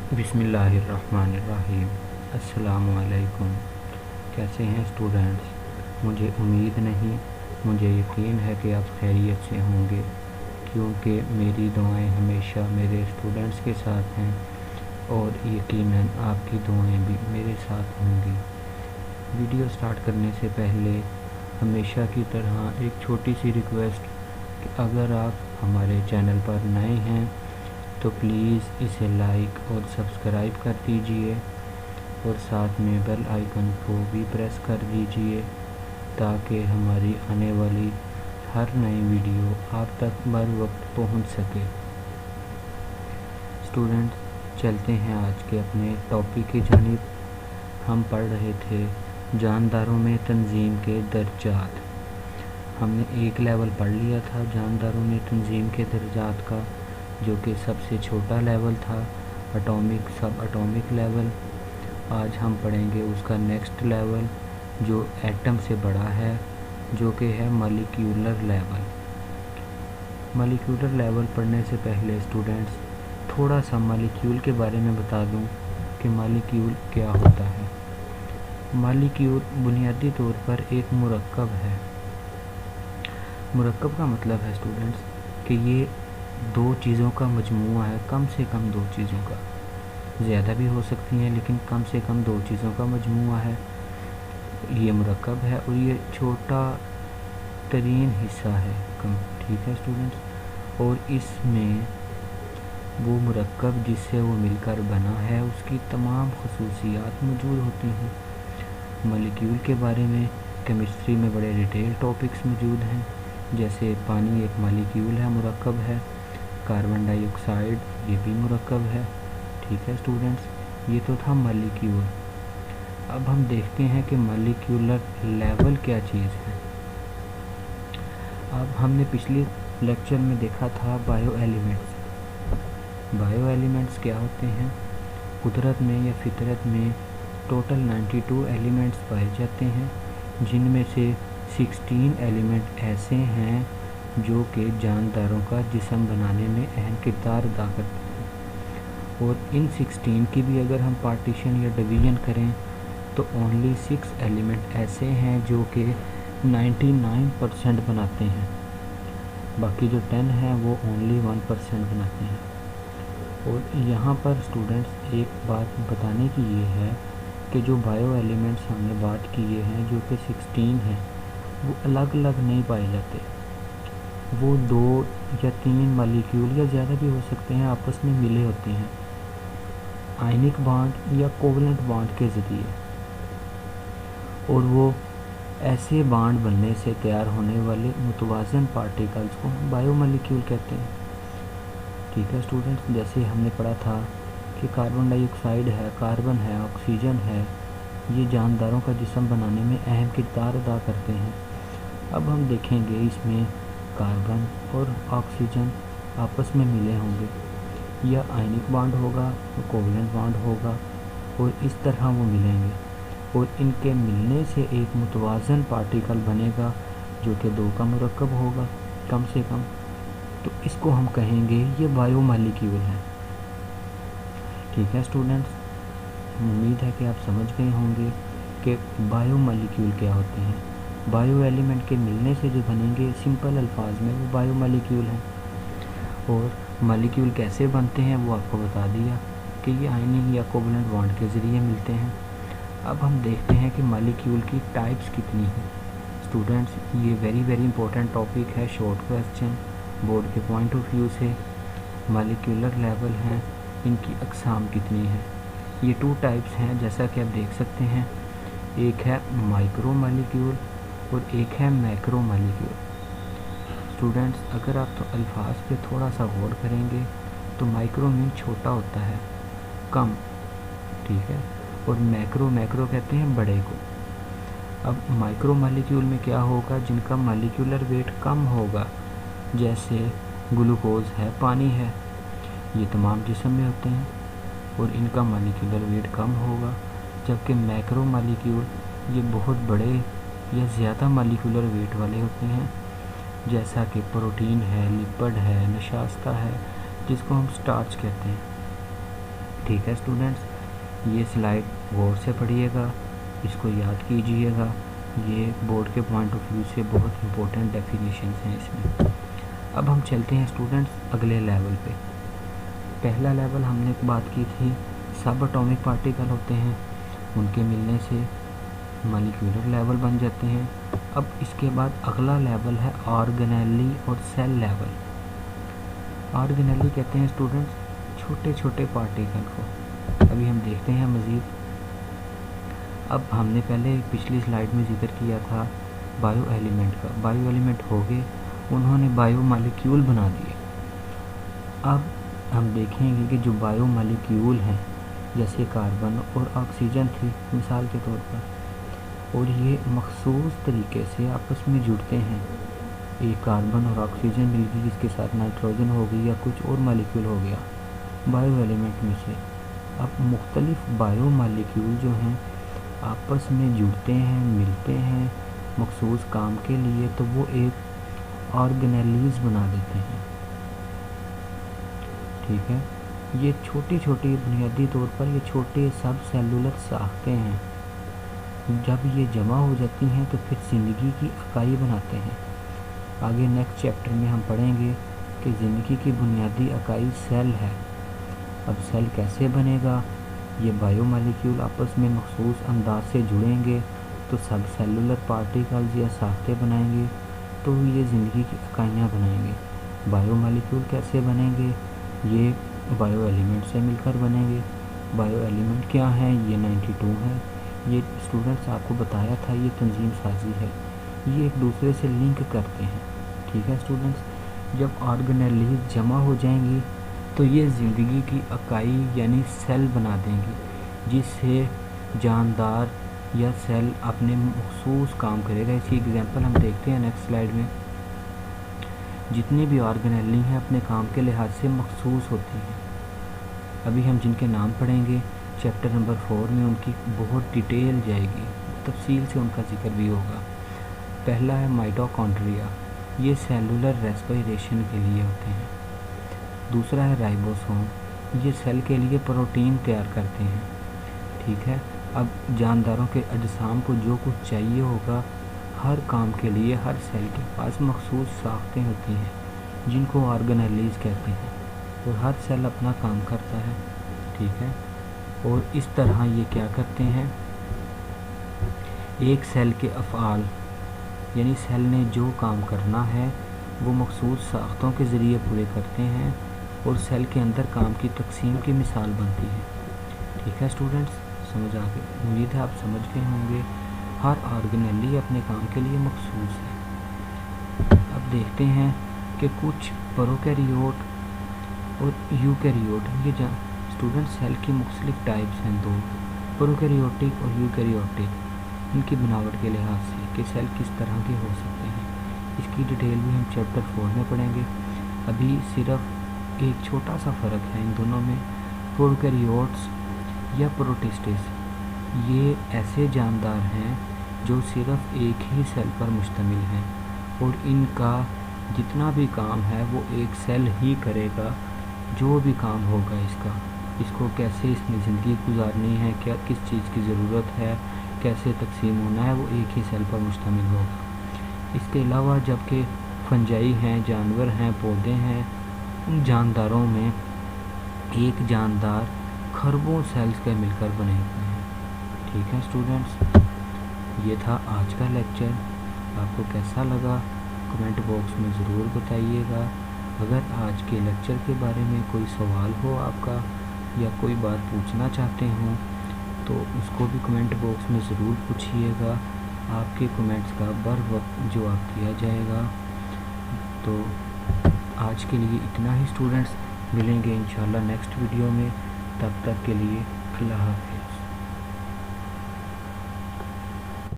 बिस्मिल्लाहिर्रहमानिर्रहीम। अस्सलामुअलैकुम। कैसे हैं स्टूडेंट्स? मुझे उम्मीद नहीं, मुझे यकीन है कि आप खैरियत से होंगे, क्योंकि मेरी दुआएं हमेशा मेरे स्टूडेंट्स के साथ हैं और यकीनन आपकी दुआएं भी मेरे साथ होंगी। वीडियो स्टार्ट करने से पहले हमेशा की तरह एक छोटी सी रिक्वेस्ट कि अगर आप हमारे चैनल पर नए हैं तो प्लीज़ इसे लाइक और सब्सक्राइब कर दीजिए और साथ में बेल आइकन को भी प्रेस कर दीजिए ताकि हमारी आने वाली हर नई वीडियो आप तक बर वक्त पहुँच सके। स्टूडेंट, चलते हैं आज के अपने टॉपिक की जानिब। हम पढ़ रहे थे जानदारों में तंजीम के दर्जात। हमने एक लेवल पढ़ लिया था जानदारों में तंजीम के दर्जात का, जो कि सबसे छोटा लेवल था, एटॉमिक सब एटॉमिक लेवल। आज हम पढ़ेंगे उसका नेक्स्ट लेवल जो एटम से बड़ा है, जो कि है मॉलिक्यूलर लेवल। मॉलिक्यूलर लेवल पढ़ने से पहले स्टूडेंट्स थोड़ा सा मॉलिक्यूल के बारे में बता दूं कि मॉलिक्यूल क्या होता है। मॉलिक्यूल बुनियादी तौर पर एक मुरक्कब है। मुरक्कब का मतलब है स्टूडेंट्स कि ये दो चीज़ों का मजमूआ है, कम से कम दो चीज़ों का, ज़्यादा भी हो सकती हैं लेकिन कम से कम दो चीज़ों का मजमूआ है। ये मुरक्कब है और ये छोटा तरीन हिस्सा है कम, ठीक है स्टूडेंट्स। और इसमें वो मुरक्कब जिससे वो मिलकर बना है उसकी तमाम खसूसियात मौजूद होती हैं। मॉलिक्यूल के बारे में केमिस्ट्री में बड़े डिटेल टॉपिक्स मौजूद हैं, जैसे पानी एक मॉलिक्यूल है, मुरक्कब है। कार्बन डाइऑक्साइड ये भी मुरक्कब है, ठीक है स्टूडेंट्स। ये तो था मॉलिक्यूल। अब हम देखते हैं कि मॉलिक्यूलर लेवल क्या चीज़ है। अब हमने पिछले लेक्चर में देखा था बायो एलिमेंट्स। बायो एलिमेंट्स क्या होते हैं? कुदरत में या फितरत में टोटल 92 एलिमेंट्स पाए जाते हैं, जिनमें से 16 एलिमेंट ऐसे हैं जो कि जानदारों का जिस्म बनाने में अहम किरदार अदा करते हैं। और इन 16 की भी अगर हम पार्टीशन या डिवीज़न करें तो ओनली 6 एलिमेंट ऐसे हैं जो कि 99% बनाते हैं, बाकी जो 10 हैं वो ओनली 1% बनाते हैं। और यहाँ पर स्टूडेंट्स एक बात बताने की ये है कि जो बायो एलिमेंट्स हमने बात किए हैं जो कि 16 हैं, वो अलग अलग नहीं पाए जाते। वो 2 या 3 मॉलिक्यूल या ज़्यादा भी हो सकते हैं आपस में मिले होते हैं आयनिक बॉन्ड या कोवलेंट बॉन्ड के ज़रिए, और वो ऐसे बॉन्ड बनने से तैयार होने वाले मुतवाज़न पार्टिकल्स को हम बायो मॉलिक्यूल कहते हैं, ठीक है स्टूडेंट्स। जैसे हमने पढ़ा था कि कार्बन डाइऑक्साइड है, कार्बन है, ऑक्सीजन है, ये जानदारों का जिस्म बनाने में अहम किरदार अदा करते हैं। अब हम देखेंगे इसमें कार्बन और ऑक्सीजन आपस में मिले होंगे, या आयनिक बॉन्ड होगा या कोवलेंट बॉन्ड होगा, और इस तरह वो मिलेंगे और इनके मिलने से एक मुतवाज़न पार्टिकल बनेगा जो कि 2 का मुरक्कब होगा कम से कम। तो इसको हम कहेंगे ये बायो मॉलिक्यूल है, ठीक है स्टूडेंट्स। उम्मीद है कि आप समझ गए होंगे कि बायो मॉलिक्यूल क्या होते हैं। बायो एलिमेंट के मिलने से जो बनेंगे, सिंपल अल्फाज में वो बायो मॉलिक्यूल हैं। और मॉलिक्यूल कैसे बनते हैं वो आपको बता दिया कि ये आयनिक या कोवलेंट बॉन्ड के ज़रिए मिलते हैं। अब हम देखते हैं कि मॉलिक्यूल की टाइप्स कितनी हैं। स्टूडेंट्स, ये वेरी इंपॉर्टेंट टॉपिक है, शॉर्ट क्वेश्चन बोर्ड के पॉइंट ऑफ व्यू से। मॉलिक्यूलर लेवल हैं, इनकी अक़साम कितनी है? ये 2 टाइप्स हैं जैसा कि आप देख सकते हैं। एक है माइक्रो मॉलिक्यूल और एक है मैक्रो मॉलिक्यूल। स्टूडेंट्स, अगर आप तो अल्फाज पे थोड़ा सा गौर करेंगे तो माइक्रो मीन छोटा होता है, कम, ठीक है, और मैक्रो कहते हैं बड़े को। अब माइक्रो मॉलिक्यूल में क्या होगा? जिनका मॉलिक्यूलर वेट कम होगा, जैसे ग्लूकोज है, पानी है, ये तमाम जिस्म में होते हैं और इनका मॉलिक्यूलर वेट कम होगा। जबकि मैक्रो मॉलिक्यूल ये बहुत बड़े या ज़्यादा मॉलिक्यूलर वेट वाले होते हैं, जैसा कि प्रोटीन है, लिपिड है, नशास्ता है, जिसको हम स्टार्च कहते हैं, ठीक है स्टूडेंट्स, ये स्लाइड गौर से पढ़िएगा, इसको याद कीजिएगा, ये बोर्ड के पॉइंट ऑफ व्यू से बहुत इंपॉर्टेंट डेफिनेशंस हैं इसमें। अब हम चलते हैं स्टूडेंट्स अगले लेवल पे। पहला लेवल हमने बात की थी सब एटॉमिक पार्टिकल होते हैं, उनके मिलने से मॉलिक्यूलर लेवल बन जाते हैं। अब इसके बाद अगला लेवल है ऑर्गेनेली और सेल लेवल। ऑर्गेनेली कहते हैं स्टूडेंट्स छोटे छोटे पार्टिकल को, अभी हम देखते हैं मज़ीद। अब हमने पहले पिछली स्लाइड में जिक्र किया था बायो एलिमेंट का, बायो एलिमेंट हो गए, उन्होंने बायो मॉलिक्यूल बना दिए। अब हम देखेंगे कि जो बायो मॉलिक्यूल हैं जैसे कार्बन और ऑक्सीजन थी मिसाल के तौर पर, और ये मखसूस तरीके से आपस में जुड़ते हैं। एक कार्बन और ऑक्सीजन मिल गई, इसके साथ नाइट्रोजन हो गई या कुछ और मॉलिक्यूल हो गया बायो एलिमेंट में से। अब मुख्तलिफ बायो मॉलिक्यूल जो हैं आपस में जुड़ते हैं, मिलते हैं मखसूस काम के लिए, तो वो एक ऑर्गेनेलीज बना देते हैं। ठीक है, ये छोटी छोटी बुनियादी तौर पर ये छोटे सब सेलुलर साख्तें हैं, जब ये जमा हो जाती हैं तो फिर ज़िंदगी की इकाई बनाते हैं। आगे नेक्स्ट चैप्टर में हम पढ़ेंगे कि ज़िंदगी की बुनियादी इकाई सेल है। अब सेल कैसे बनेगा, ये बायो मॉलिक्यूल आपस में मखसूस अंदाज से जुड़ेंगे तो सब सेलुलर पार्टिकल्स या साख्तें बनाएंगे, तो ये ज़िंदगी की इकाइयाँ बनाएंगे। बायो मॉलिक्यूल कैसे बनेंगे, ये बायो एलिमेंट से मिलकर बनेंगे। बायो एलिमेंट क्या है, ये 92 है। ये स्टूडेंट्स आपको बताया था, ये तंजीम साजी है, ये एक दूसरे से लिंक करते हैं। ठीक है स्टूडेंट्स, जब ऑर्गेनेलीज जमा हो जाएंगी तो ये ज़िंदगी की इकाई यानी सेल बना देंगी, जिससे जानदार या सेल अपने मखसूस काम करेगा। इसकी एग्जांपल हम देखते हैं नेक्स्ट स्लाइड में। जितनी भी ऑर्गेनेली हैं अपने काम के लिहाज से मखसूस होती हैं। अभी हम जिनके नाम पढ़ेंगे चैप्टर नंबर 4 में, उनकी बहुत डिटेल जाएगी, तफसील से उनका जिक्र भी होगा। पहला है माइटोकॉन्ड्रिया, ये सेलुलर रेस्पिरेशन के लिए होते हैं। दूसरा है राइबोसोम, ये सेल के लिए प्रोटीन तैयार करते हैं। ठीक है, अब जानदारों के अजसाम को जो कुछ चाहिए होगा हर काम के लिए हर सेल के पास मखसूस साख्तें होती हैं जिनको ऑर्गेनेलीज कहते हैं, और हर सेल अपना काम करता है। ठीक है, और इस तरह ये क्या करते हैं, एक सेल के अफ़आल यानी सेल ने जो काम करना है वो मखसूस साख्तों के ज़रिए पूरे करते हैं और सेल के अंदर काम की तकसीम की मिसाल बनती है। ठीक है स्टूडेंट्स, समझ आ गए, उम्मीद है आप समझ गए होंगे। हर ऑर्गेनेली अपने काम के लिए मखसूस है। अब देखते हैं कि कुछ प्रोकैरियोट और यूकैरियोट, ये स्टूडेंट सेल की मुख्तलिफ टाइप्स हैं दो, प्रोकैरियोटिक और यूकैरियोटिक, इनकी बनावट के लिहाज से कि सेल किस तरह के हो सकते हैं। इसकी डिटेल भी हम चैप्टर 4 में पढ़ेंगे। अभी सिर्फ एक छोटा सा फ़र्क है इन दोनों में। प्रोकैरियोट्स या प्रोटिस्टिस ये ऐसे जानदार हैं जो सिर्फ एक ही सेल पर मुश्तमिल हैं और इनका जितना भी काम है वो एक सेल ही करेगा। जो भी काम होगा इसको कैसे इसमें ज़िंदगी गुजारनी है, क्या किस चीज़ की ज़रूरत है, कैसे तकसीम होना है, वो एक ही सेल पर मुश्तमिल होगा। इसके अलावा जबकि फंजाई हैं, जानवर हैं, पौधे हैं, उन जानदारों में एक जानदार खरबों सेल्स के मिलकर बने हुए हैं। ठीक है स्टूडेंट्स, ये था आज का लेक्चर। आपको कैसा लगा कमेंट बॉक्स में ज़रूर बताइएगा। अगर आज के लेक्चर के बारे में कोई सवाल हो आपका या कोई बात पूछना चाहते हों तो उसको भी कमेंट बॉक्स में ज़रूर पूछिएगा। आपके कमेंट्स का बर वक्त जवाब दिया जाएगा। तो आज के लिए इतना ही स्टूडेंट्स, मिलेंगे इंशाल्लाह नेक्स्ट वीडियो में। तब तक के लिए अल्लाह हाफ़िज़।